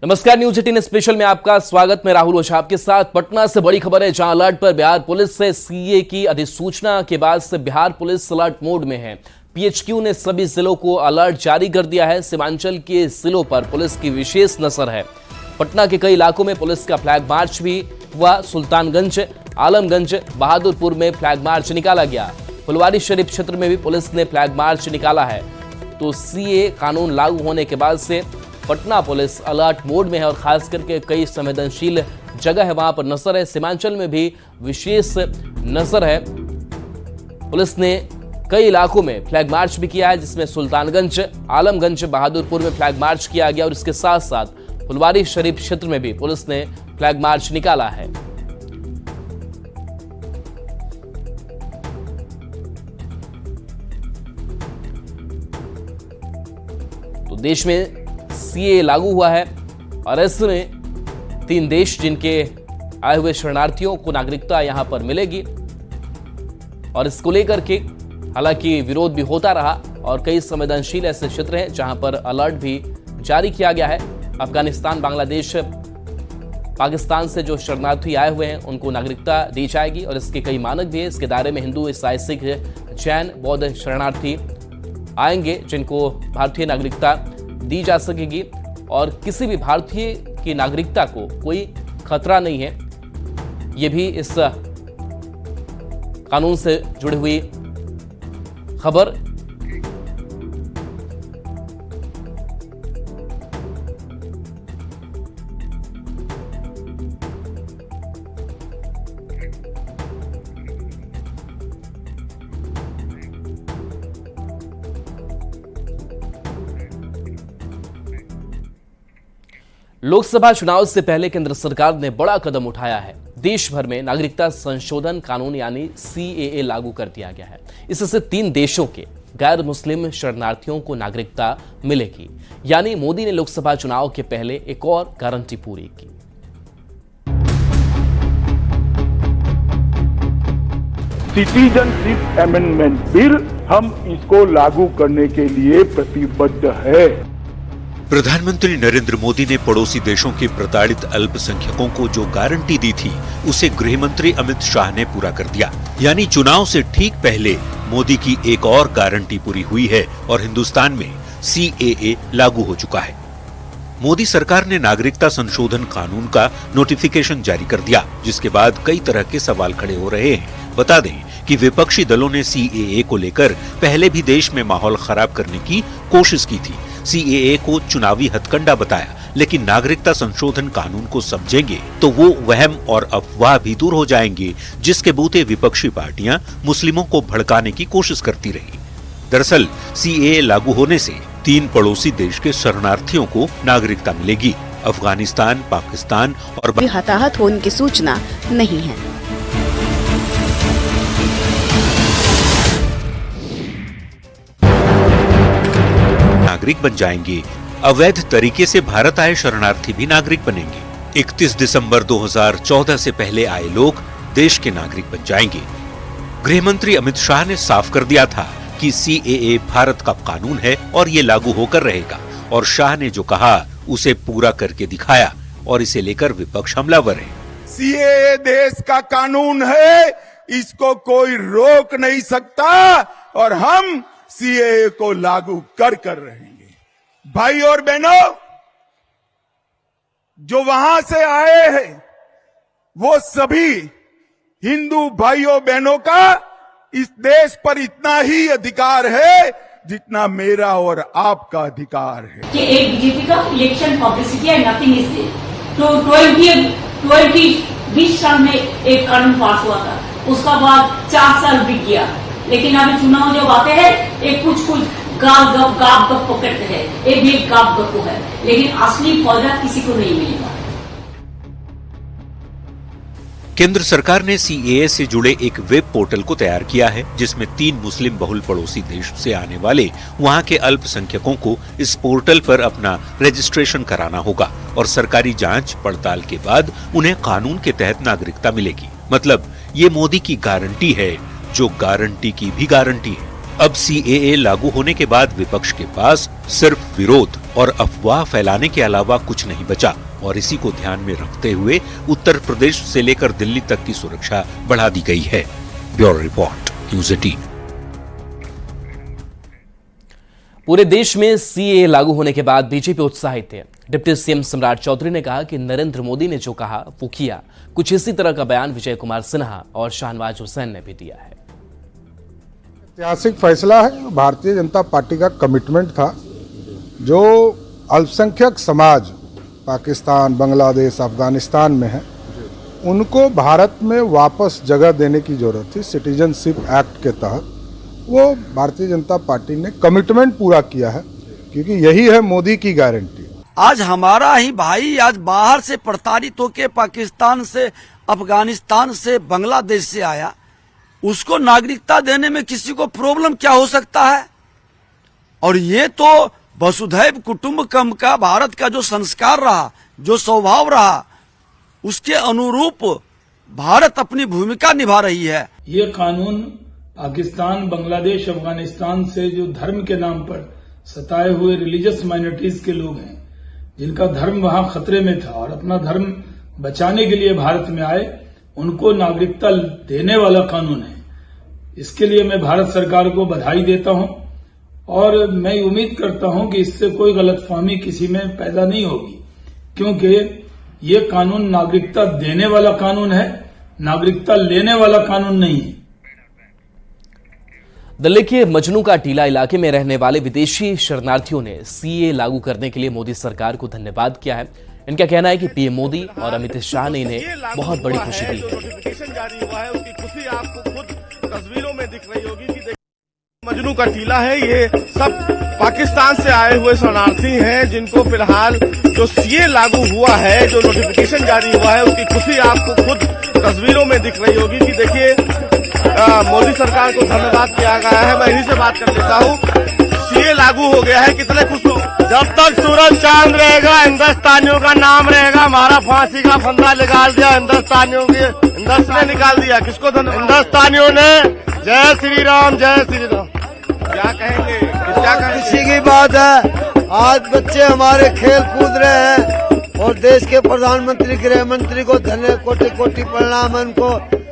नमस्कार, news 18 special में आपका स्वागत। मैं राहुल ओझा आपके साथ। पटना से बड़ी खबर है, जहां अलर्ट पर बिहार पुलिस से सीए की अधिसूचना के बाद से बिहार पुलिस अलर्ट मोड में है। पीएचक्यू ने सभी जिलों को अलर्ट जारी कर दिया है। सीमांचल के जिलों पर पुलिस की विशेष नजर है। पटना के कई इलाकों में पुलिस का फ्लैग मार्च भी हुआ। सुल्तानगंज, आलमगंज, बहादुरपुर में फ्लैग मार्च निकाला गया। फुलवारी शरीफ क्षेत्र में भी पुलिस ने फ्लैग मार्च निकाला है। तो सीए कानून लागू होने के बाद से पटना पुलिस अलर्ट मोड में है और खास करके कई संवेदनशील जगह है वहां पर नजर है। सीमांचल में भी विशेष नजर है। पुलिस ने कई इलाकों में फ्लैग मार्च भी किया है, जिसमें सुल्तानगंज, आलमगंज, बहादुरपुर में फ्लैग मार्च किया गया और इसके साथ साथ फुलवारी शरीफ क्षेत्र में भी पुलिस ने फ्लैग मार्च निकाला है। तो देश में सीए लागू हुआ है और ऐसे में 3 देश जिनके आए हुए शरणार्थियों को नागरिकता यहां पर मिलेगी और इसको लेकर के हालांकि विरोध भी होता रहा और कई संवेदनशील ऐसे क्षेत्र हैं जहां पर अलर्ट भी जारी किया गया है। अफगानिस्तान, बांग्लादेश, पाकिस्तान से जो शरणार्थी आए हुए हैं उनको नागरिकता दी जाएगी और इसके कई मानक भी है। इसके दायरे में हिंदू, ईसाई, सिख, जैन, बौद्ध शरणार्थी आएंगे जिनको भारतीय नागरिकता दी जा सकेगी और किसी भी भारतीय की नागरिकता को कोई खतरा नहीं है। यह भी इस कानून से जुड़ी हुई खबर। लोकसभा चुनाव से पहले केंद्र सरकार ने बड़ा कदम उठाया है। देश भर में नागरिकता संशोधन कानून यानी सीएए लागू कर दिया गया है। इससे 3 देशों के गैर मुस्लिम शरणार्थियों को नागरिकता मिलेगी। यानी मोदी ने लोकसभा चुनाव के पहले एक और गारंटी पूरी की। सिटीजनशिप अमेंडमेंट बिल, हम इसको लागू करने के लिए प्रतिबद्ध है। प्रधानमंत्री नरेंद्र मोदी ने पड़ोसी देशों के प्रताड़ित अल्पसंख्यकों को जो गारंटी दी थी, उसे गृह मंत्री अमित शाह ने पूरा कर दिया। यानी चुनाव से ठीक पहले मोदी की एक और गारंटी पूरी हुई है और हिंदुस्तान में सीएए लागू हो चुका है। मोदी सरकार ने नागरिकता संशोधन कानून का नोटिफिकेशन जारी कर दिया, जिसके बाद कई तरह के सवाल खड़े हो रहे हैं। बता दें कि विपक्षी दलों ने सीएए को लेकर पहले भी देश में माहौल खराब करने की कोशिश की थी। सीएए को चुनावी हथकंडा बताया, लेकिन नागरिकता संशोधन कानून को समझेंगे तो वो वहम और अफवाह भी दूर हो जाएंगे, जिसके बूते विपक्षी पार्टियां मुस्लिमों को भड़काने की कोशिश करती रही। दरअसल सीएए लागू होने से 3 पड़ोसी देश के शरणार्थियों को नागरिकता मिलेगी। अफगानिस्तान, पाकिस्तान और हताहत होने की सूचना नहीं है। नागरिक बन जाएंगे। अवैध तरीके से भारत आए शरणार्थी भी नागरिक बनेंगे। 31 दिसंबर 2014 से पहले आए लोग देश के नागरिक बन जाएंगे। गृह मंत्री अमित शाह ने साफ कर दिया था कि सीएए भारत का कानून है और ये लागू होकर रहेगा, और शाह ने जो कहा उसे पूरा करके दिखाया और इसे लेकर विपक्ष हमलावर है। सीएए देश का कानून है, इसको कोई रोक नहीं सकता और हम सीएए को लागू कर रहेंगे। भाई और बहनों, जो वहां से आए हैं वो सभी हिंदू भाइयों बहनों का इस देश पर इतना ही अधिकार है जितना मेरा और आपका अधिकार है। कि एक बीजेपी का इलेक्शन पब्लिसिटी है, नथिंग इज देयर। तो 20 साल में एक कानून पास हुआ था, उसका बाद 4 साल बीत गया, लेकिन अभी चुनाव जब आते हैं एक कुछ गाप गप पकड़ते हैं, एक भी गाप गप है, लेकिन असली फायदा किसी को नहीं मिलेगा। केंद्र सरकार ने सीएए से जुड़े एक वेब पोर्टल को तैयार किया है, जिसमें 3 मुस्लिम बहुल पड़ोसी देश से आने वाले वहां के अल्पसंख्यकों को इस पोर्टल पर अपना रजिस्ट्रेशन कराना होगा और सरकारी जांच पड़ताल के बाद उन्हें कानून के तहत नागरिकता मिलेगी। मतलब ये मोदी की गारंटी है, जो गारंटी की भी गारंटी है। अब सीएए लागू होने के बाद विपक्ष के पास सिर्फ विरोध और अफवाह फैलाने के अलावा कुछ नहीं बचा। और इसी को ध्यान में रखते हुए उत्तर प्रदेश से लेकर दिल्ली तक की सुरक्षा बढ़ा दी गई है। Bureau report, news 18। पूरे देश में सीएए लागू होने के बाद बीजेपी उत्साहित है। डिप्टी सीएम सम्राट चौधरी ने कहा कि नरेंद्र मोदी ने जो कहा वो किया। कुछ इसी तरह का बयान विजय कुमार सिन्हा और शाहनवाज हुसैन ने भी दिया है। ऐतिहासिक फैसला है, भारतीय जनता पार्टी का कमिटमेंट था। जो अल्पसंख्यक समाज पाकिस्तान, बांग्लादेश, अफगानिस्तान में है, उनको भारत में वापस जगह देने की जरूरत थी। सिटीजनशिप एक्ट के तहत वो भारतीय जनता पार्टी ने कमिटमेंट पूरा किया है, क्योंकि यही है मोदी की गारंटी। आज हमारा ही भाई आज बाहर से प्रताड़ित होकर पाकिस्तान से, अफगानिस्तान से, बांग्लादेश से आया, उसको नागरिकता देने में किसी को प्रॉब्लम क्या हो सकता है? और ये तो वसुधैव कुटुंबकम का भारत का जो संस्कार रहा, जो स्वभाव रहा, उसके अनुरूप भारत अपनी भूमिका निभा रही है। ये कानून पाकिस्तान, बांग्लादेश, अफगानिस्तान से जो धर्म के नाम पर सताए हुए रिलीजियस माइनॉरिटीज के लोग हैं, जिनका धर्म वहां खतरे में था और अपना धर्म बचाने के लिए भारत में आए, उनको नागरिकता देने वाला कानून है। इसके लिए मैं भारत सरकार को बधाई देता हूं और मैं उम्मीद करता हूं कि इससे कोई गलतफहमी किसी में पैदा नहीं होगी, क्योंकि ये कानून नागरिकता देने वाला कानून है, नागरिकता लेने वाला कानून नहीं है। दिल्ली के मजनू का टीला इलाके में रहने वाले विदेशी शरणार्थियों ने सीएए लागू करने के लिए मोदी सरकार को धन्यवाद किया है। इनका कहना है कि पीएम मोदी और अमित शाह ने इन्हें बहुत बड़ी खुशी दी है। नोटिफिकेशन जारी हुआ है, उसकी खुशी आपको खुद तस्वीरों में दिख रही होगी कि मजनू का टीला है। ये सब पाकिस्तान से आए हुए शरणार्थी हैं, जिनको फिलहाल जो सीए लागू हुआ है, जो नोटिफिकेशन जारी हुआ है, उसकी खुशी आपको खुद तस्वीरों में दिख रही होगी कि देखिए मोदी सरकार को धन्यवाद किया गया है। मैं इन्हीं से बात कर लेता हूँ। सीए लागू हो गया है, कितने खुश हो? जब तक सूरज चांद रहेगा, हिंदुस्तानियों का नाम रहेगा। हमारा फांसी का फंदा निकाल दिया हिंदुस्तानियों की, किसने निकाल दिया? किसको धन्यवाद? हिंदुस्तानियों ने। जय श्री राम, जय श्री राम। क्या कहेंगे? क्या कहेंगे? इसी की बात है, आज बच्चे हमारे खेल कूद रहे हैं और देश के प्रधानमंत्री, गृह मंत्री को धन्य कोटि कोटि प्रणाम है उनको।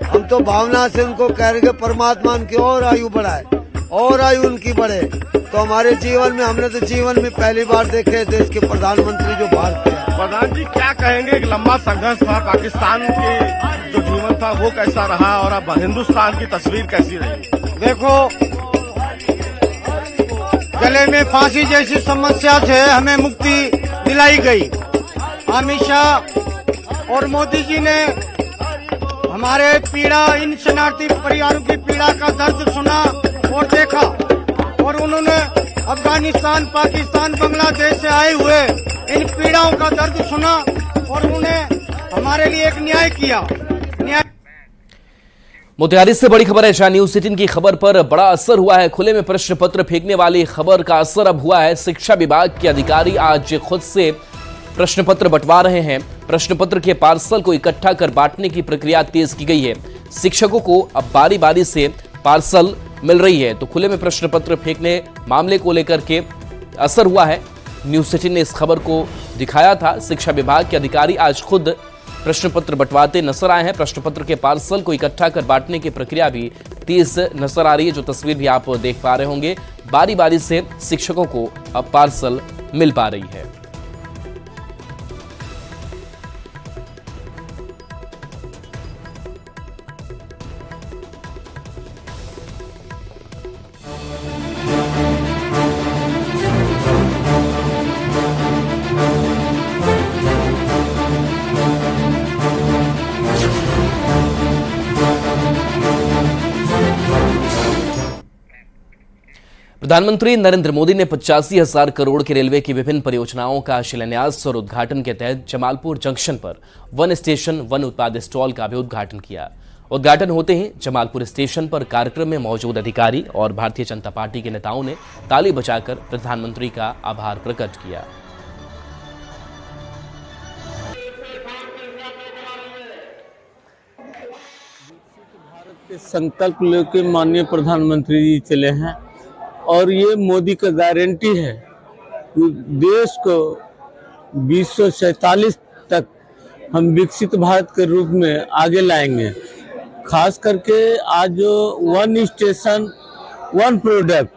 हम तो भावना से उनको कह रहे परमात्मा उनकी और आयु बढ़ाए, और आयु उनकी बढ़े। तो हमारे जीवन में, हमने तो जीवन में पहली बार देखे देश के प्रधानमंत्री जो भारत के। प्रधान जी क्या कहेंगे? एक लंबा संघर्ष था, पाकिस्तान के जो जीवन था वो कैसा रहा और अब हिंदुस्तान की तस्वीर कैसी रही? देखो, गले में फांसी जैसी समस्या से हमें मुक्ति दिलाई गई। अमित शाह और मोदी जी ने हमारे पीड़ा, इन शरणार्थी परिवारों की पीड़ा का दर्द सुना और देखा, और उन्होंने अफगानिस्तान, पाकिस्तान, बांग्लादेश से आए हुए इन पीड़ाओं का दर्द सुना और उन्हें हमारे लिए एक न्याय किया। मोतिहारी से बड़ी खबर है। जहां न्यूज़ 18 की खबर पर बड़ा असर हुआ है। खुले में प्रश्न पत्र फेंकने वाली खबर का असर अब हुआ है। शिक्षा विभाग के अधिकारी आज खुद से प्रश्न पत्र बंटवा रहे हैं। प्रश्न पत्र के पार्सल को इकट्ठा कर बांटने की प्रक्रिया तेज की गई है। शिक्षकों को अब बारी बारी से पार्सल मिल रही है। तो खुले में प्रश्न पत्र फेंकने मामले को लेकर के असर हुआ है। न्यूज़ 18 ने इस खबर को दिखाया था। शिक्षा विभाग के अधिकारी आज खुद प्रश्न पत्र बंटवाते नजर आए हैं। प्रश्न पत्र के पार्सल को इकट्ठा कर बांटने की प्रक्रिया भी तेज नजर आ रही है। जो तस्वीर भी आप देख पा रहे होंगे, बारी बारी से शिक्षकों को अब पार्सल मिल पा रही है। प्रधानमंत्री नरेंद्र मोदी ने 85,000 करोड़ की रेलवे की विभिन्न परियोजनाओं का शिलान्यास और उद्घाटन के तहत जमालपुर जंक्शन पर वन स्टेशन वन उत्पाद स्टॉल का भी उद्घाटन किया। उद्घाटन होते ही जमालपुर स्टेशन पर कार्यक्रम में मौजूद अधिकारी और भारतीय जनता पार्टी के नेताओं ने ताली बजाकर प्रधानमंत्री का आभार प्रकट किया। संकल्प लेकर माननीय प्रधानमंत्री जी चले हैं और ये मोदी का गारंटी है देश को 2047 तक हम विकसित भारत के रूप में आगे लाएंगे। खास करके आज जो one station one product.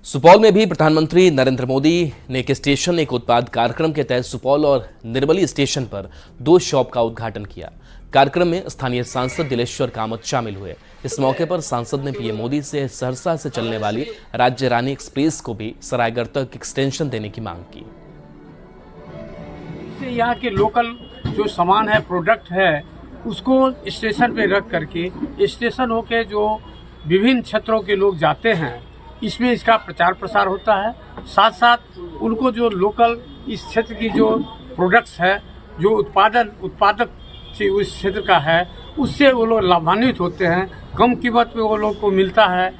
Supaul में भी प्रधानमंत्री नरेंद्र मोदी ने एक स्टेशन एक उत्पाद कार्यक्रम के तहत सुपौल और निर्मली स्टेशन पर 2 शॉप का उद्घाटन किया। कार्यक्रम में स्थानीय सांसद दिलेश्वर कामत शामिल हुए। इस मौके पर सांसद ने पीएम मोदी से सहरसा से चलने वाली राज्य रानी एक्सप्रेस को भी सरायगढ़ तक एक्सटेंशन देने की मांग की। यहाँ के लोकल जो सामान है, प्रोडक्ट है, उसको स्टेशन पे रख करके स्टेशन होके जो विभिन्न क्षेत्रों के लोग जाते हैं, इसमें इसका प्रचार प्रसार होता है। साथ साथ उनको जो लोकल इस क्षेत्र की जो प्रोडक्ट्स है, जो उत्पादक उस क्षेत्र का है, उससे वो लोग लाभान्वित होते हैं। कम कीमत पे वो लोग को मिलता है।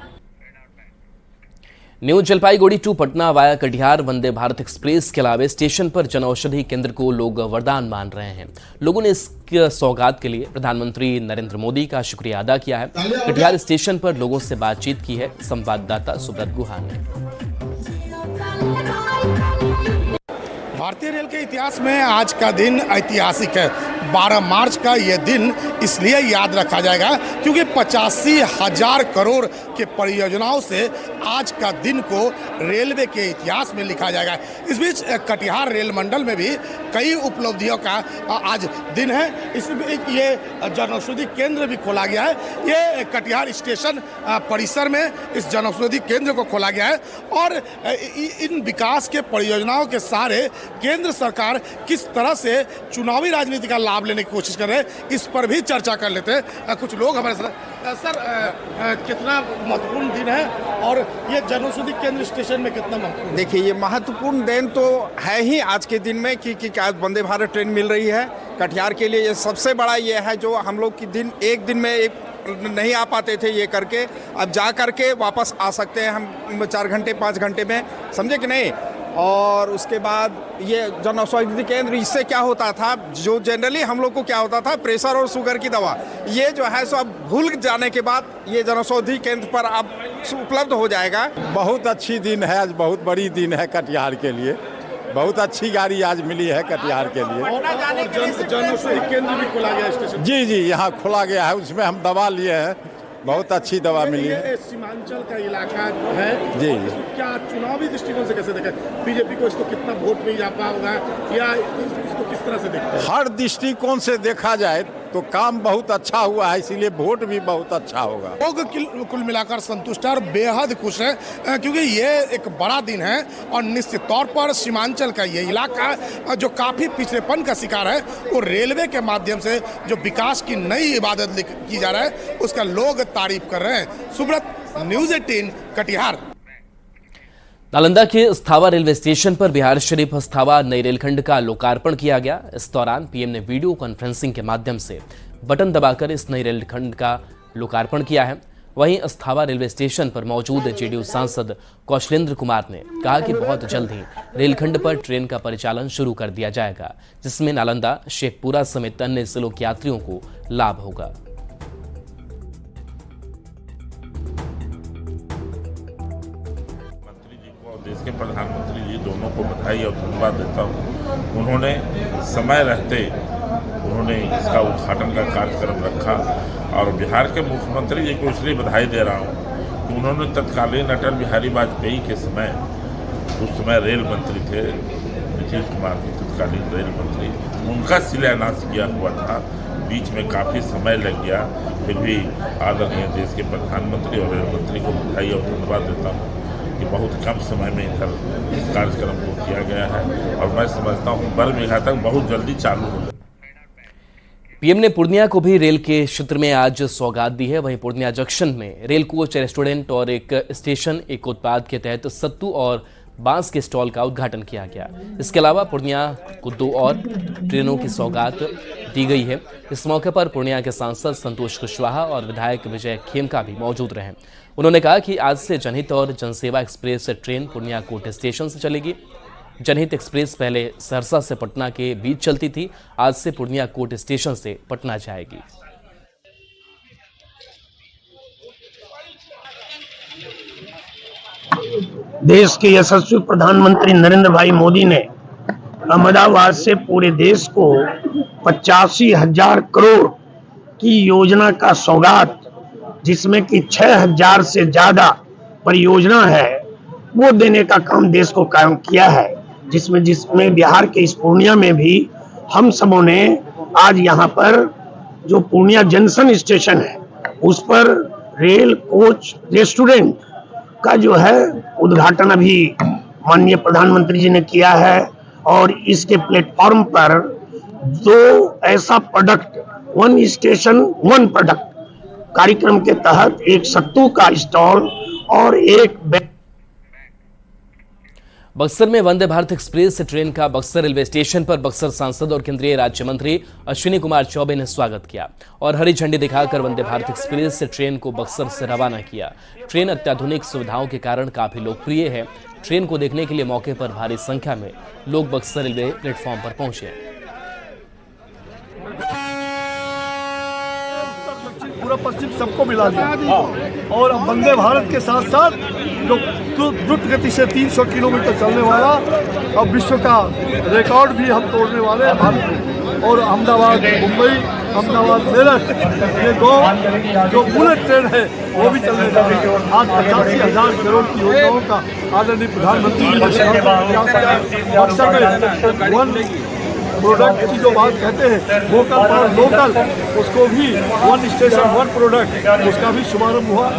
New Jalpaiguri to Patna via Katihar Vande Bharat express के अलावा स्टेशन पर जनऔषधि केंद्र को लोग वरदान मान रहे हैं। लोगों ने इस सौगात के लिए प्रधानमंत्री नरेंद्र मोदी का शुक्रिया अदा किया है। कटिहार स्टेशन पर लोगों से बातचीत की है संवाददाता सुब्रत गुहा ने। भारतीय रेल के इतिहास में आज का दिन ऐतिहासिक है। 12 मार्च का यह दिन इसलिए याद रखा जाएगा क्योंकि 85,000 करोड़ के परियोजनाओं से आज का दिन को रेलवे के इतिहास में लिखा जाएगा। इस बीच कटिहार रेल मंडल में भी कई उपलब्धियों का आज दिन है। इसमें ये जनऔषधि केंद्र भी खोला गया है। ये कटिहार स्टेशन परिसर में इस जनऔषधि केंद्र को खोला गया है और इन विकास के परियोजनाओं के सहारे केंद्र सरकार किस तरह से चुनावी राजनीति का लाभ लेने की कोशिश कर रहे हैं, इस पर भी चर्चा कर लेते हैं। कुछ लोग हमारे साथ। सर, कितना महत्वपूर्ण दिन है और ये जनऔषधि केंद्र स्टेशन में कितना महत्वपूर्ण? देखिए, ये महत्वपूर्ण दिन तो है ही आज के दिन में कि आज वंदे भारत ट्रेन मिल रही है कटिहार के लिए। ये सबसे बड़ा ये है जो हम लोग की एक दिन में नहीं आ पाते थे ये करके, अब जा करके वापस आ सकते हैं हम 4 घंटे 5 घंटे में, समझे कि नहीं। और उसके बाद ये जनऔषधि केंद्र, इससे क्या होता था, जो जनरली हम लोग को क्या होता था, प्रेशर और शुगर की दवा, ये जो है सो अब भूल जाने के बाद ये जनऔषधि केंद्र पर अब उपलब्ध हो जाएगा। बहुत अच्छी दिन है आज, बहुत बड़ी दिन है कटिहार के लिए। बहुत अच्छी गाड़ी आज मिली है कटिहार के लिए। जनऔषधि केंद्र भी खोला गया स्टेशन। जी, यहाँ खोला गया है, उसमें हम दवा लिए हैं, बहुत अच्छी दवा मिली है। ये सीमांचल का इलाका है जी। क्या चुनावी दृष्टिकोण से कैसे देखें, बीजेपी को इसको कितना वोट मिल जा पाएगा या इसको किस तरह से देखते हैं? हर दृष्टिकोण से देखा जाए तो काम बहुत अच्छा हुआ है, इसीलिए वोट भी बहुत अच्छा होगा। लोग कुल मिलाकर संतुष्ट है और बेहद खुश है क्योंकि ये एक बड़ा दिन है और निश्चित तौर पर सीमांचल का ये इलाका जो काफी पिछड़ेपन का शिकार है, वो रेलवे के माध्यम से जो विकास की नई इबादत की जा रहा है उसका लोग तारीफ कर रहे हैं। सुब्रत, न्यूज़ 18 कटिहार। नालंदा के अस्थावा रेलवे स्टेशन पर बिहार शरीफ अस्थावा नई रेलखंड का लोकार्पण किया गया। इस दौरान पीएम ने वीडियो कॉन्फ्रेंसिंग के माध्यम से बटन दबाकर इस नई रेलखंड का लोकार्पण किया है। वहीं अस्थावा रेलवे स्टेशन पर मौजूद जेडीयू सांसद कौशलेंद्र कुमार ने कहा कि बहुत जल्द ही रेलखंड पर ट्रेन का परिचालन शुरू कर दिया जाएगा, जिसमें नालंदा, शेखपुरा समेत अन्य जिलों के यात्रियों को लाभ होगा। देश के प्रधानमंत्री जी दोनों को बधाई और धन्यवाद देता हूँ। उन्होंने समय रहते इसका उद्घाटन का कार्यक्रम रखा और बिहार के मुख्यमंत्री जी को इसलिए बधाई दे रहा हूँ कि उन्होंने तत्कालीन अटल बिहारी वाजपेयी के समय, उस समय रेल मंत्री थे नीतीश कुमार जी, तत्कालीन रेल मंत्री, उनका शिलान्यास किया हुआ था। बीच में काफ़ी समय लग गया, फिर भी आदरणीय देश के प्रधानमंत्री और रेल मंत्री को बधाई और धन्यवाद देता हूँ कि बहुत कम समय में इधर इस कार्यक्रम को किया गया है और मैं समझता हूँ बरबीघा तक बहुत जल्दी चालू हो। पीएम ने पूर्णिया को भी रेल के क्षेत्र में आज सौगात दी है। वहीं पूर्णिया जंक्शन में रेल कोच, रेस्टोरेंट और एक स्टेशन एक उत्पाद के तहत सत्तू और बांस के स्टॉल का उद्घाटन किया गया। इसके अलावा पूर्णिया को 2 और ट्रेनों की सौगात दी गई है। इस मौके पर पूर्णिया के सांसद संतोष कुशवाहा और विधायक विजय खेमका भी मौजूद रहे। उन्होंने कहा कि आज से जनहित और Jansewa express train Purnia court station से चलेगी। जनहित एक्सप्रेस पहले सहरसा से पटना के बीच चलती थी, आज से पूर्णिया कोट स्टेशन से पटना जाएगी। देश के यशस्वी प्रधानमंत्री नरेंद्र भाई मोदी ने अहमदाबाद से पूरे देश को 85,000 करोड़ की योजना का सौगात, जिसमें कि 6,000 से ज्यादा परियोजना है, वो देने का काम देश को कायम किया है। जिसमें बिहार के इस पूर्णिया में भी हम सबों ने आज यहाँ पर जो पूर्णिया जंक्शन स्टेशन है उस पर रेल कोच रेस्टोरेंट का जो है उद्घाटन अभी माननीय प्रधानमंत्री जी ने किया है। और इसके प्लेटफॉर्म पर दो ऐसा product, one station one product कार्यक्रम के तहत एक सत्तू का स्टॉल और एक बक्सर में वंदे भारत एक्सप्रेस ट्रेन का बक्सर रेलवे स्टेशन पर बक्सर सांसद और केंद्रीय राज्य मंत्री अश्विनी कुमार चौबे ने स्वागत किया और हरी झंडी दिखाकर वंदे भारत एक्सप्रेस ट्रेन को बक्सर से रवाना किया। ट्रेन अत्याधुनिक सुविधाओं के कारण काफी लोकप्रिय है। ट्रेन को देखने के लिए मौके पर भारी संख्या में लोग बक्सर रेलवे प्लेटफॉर्म पर पहुंचे। पूरा पश्चिम सबको मिला दिया और अब वंदे भारत के साथ साथ जो द्रुत गति से 300 किलोमीटर चलने वाला अब विश्व का रिकॉर्ड भी हम तोड़ने वाले हैं भारत में। और अहमदाबाद मुंबई, अहमदाबाद मेरठ, ये दो जो बुलेट ट्रेन है वो भी चलने जा रही है। आज 85,000 करोड़ की योजनाओं का आदरणीय प्रधानमंत्री जी वन प्रोडक्ट की जो बात कहते हैं वोकल फॉर लोकल, उसको भी वन स्टेशन वन प्रोडक्ट, उसका भी शुभारंभ हुआ।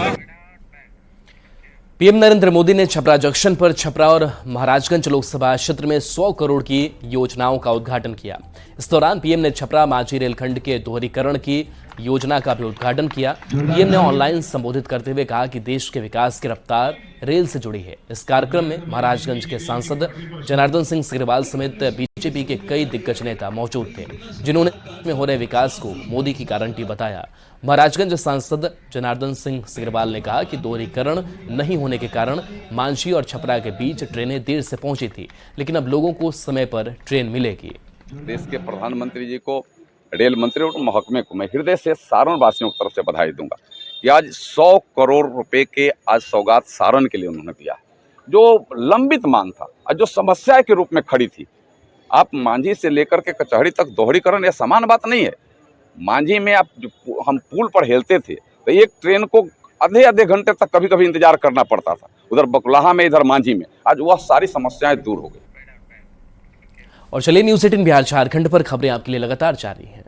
पीएम नरेंद्र मोदी ने छपरा जंक्शन पर छपरा और महाराजगंज लोकसभा क्षेत्र में 100 करोड़ की योजनाओं का उद्घाटन किया। इस दौरान पीएम ने छपरा मांझी रेलखंड के दोहरीकरण की योजना का भी उद्घाटन किया। पीएम ने ऑनलाइन संबोधित करते हुए कहा कि देश के विकास की रफ्तार रेल से जुड़ी है। इस कार्यक्रम में महाराजगंज के सांसद जनार्दन सिंह सिग्रीवाल समेत बीजेपी के कई दिग्गज नेता मौजूद थे, जिन्होंने में हो रहे विकास को मोदी की गारंटी बताया। महाराजगंज सांसद जनार्दन सिंह सिग्रीवाल ने कहा कि दोहरीकरण नहीं होने के कारण मांझी और छपरा के बीच ट्रेनें देर से पहुंची थी, लेकिन अब लोगों को समय पर ट्रेन मिलेगी। देश के प्रधानमंत्री जी को, रेल मंत्री और महकमे को मैं हृदय से सारण वासियों की तरफ से बधाई दूंगा कि आज 100 करोड़ रुपए के आज सौगात सारण के लिए उन्होंने दिया, जो लंबित मांग था और जो समस्या के रूप में खड़ी थी। आप मांझी से लेकर के कचहरी तक दोहरीकरण, यह समान बात नहीं है। मांझी में हम पुल पर हेलते थे तो एक ट्रेन को आधे घंटे तक कभी कभी इंतजार करना पड़ता था, उधर बकुलाहा में इधर मांझी में। आज वह सारी समस्याएं दूर हो गई। और चलिए न्यूज़ 18 बिहार झारखंड पर खबरें आपके लिए लगातार जारी हैं।